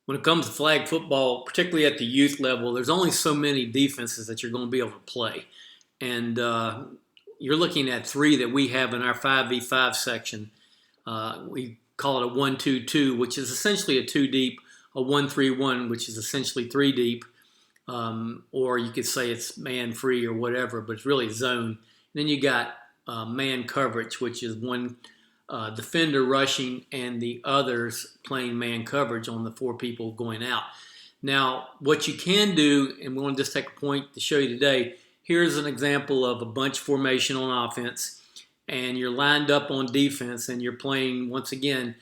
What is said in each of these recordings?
When it comes to flag football, particularly at the youth level, there's only so many defenses that you're going to be able to play. And you're looking at three that we have in our 5v5 section. We call it a 1-2-2, which is essentially a two deep, a 1-3-1, which is essentially three deep, or you could say it's man free or whatever, but it's really zone. And then you got man coverage, which is one defender rushing and the others playing man coverage on the four people going out. Now, what you can do, and we want to just take a point to show you today, here's an example of a bunch formation on offense, and you're lined up on defense, and you're playing, once again,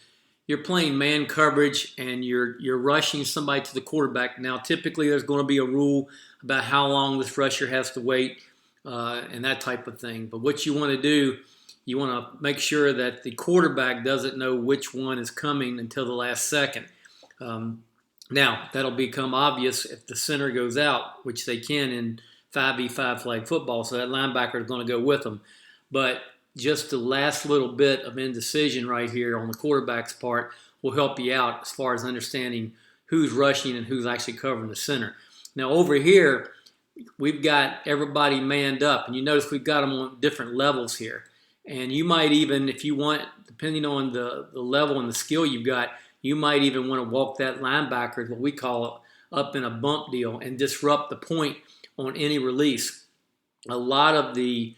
you're playing man coverage, and you're rushing somebody to the quarterback. Now, typically, there's going to be a rule about how long this rusher has to wait and that type of thing. But what you want to do, you want to make sure that the quarterback doesn't know which one is coming until the last second. Now, that'll become obvious if the center goes out, which they can in 5v5 flag football, so that linebacker is going to go with them. But just the last little bit of indecision right here on the quarterback's part will help you out as far as understanding who's rushing and who's actually covering the center. Now, over here, we've got everybody manned up, and you notice we've got them on different levels here. And you might even, if you want, depending on the level and the skill you've got, you might even want to walk that linebacker, what we call it, up in a bump deal and disrupt the point on any release. A lot of the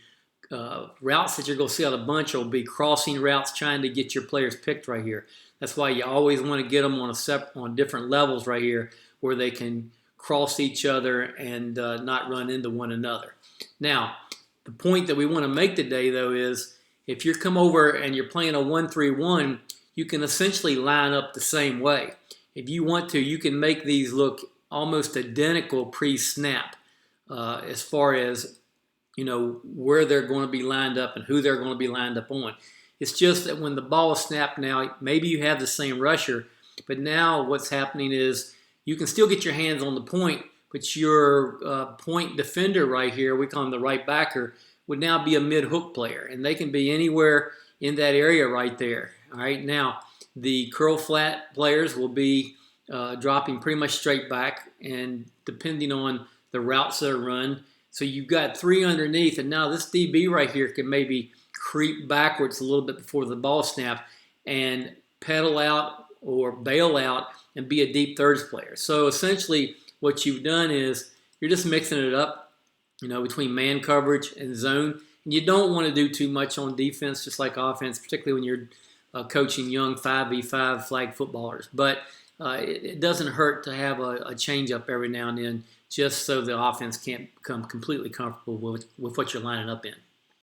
routes that you're going to see out of the bunch will be crossing routes trying to get your players picked right here. That's why you always want to get them on different levels right here where they can cross each other and not run into one another. Now, the point that we want to make today, though, is if you come over and you're playing a 1-3-1, you can essentially line up the same way. If you want to, you can make these look almost identical pre-snap as far as, you know, where they're going to be lined up and who they're going to be lined up on. It's just that when the ball is snapped now, maybe you have the same rusher, but now what's happening is you can still get your hands on the point, but your point defender right here, we call him the right backer, would now be a mid-hook player, and they can be anywhere in that area right there. All right, now the curl flat players will be dropping pretty much straight back, and depending on the routes that are run. So you've got three underneath, and now this DB right here can maybe creep backwards a little bit before the ball snap and pedal out or bail out and be a deep thirds player. So essentially what you've done is you're just mixing it up, you know, between man coverage and zone. And you don't want to do too much on defense, just like offense, particularly when you're coaching young 5v5 flag footballers. But it doesn't hurt to have a change up every now and then, just so the offense can't become completely comfortable with what you're lining up in.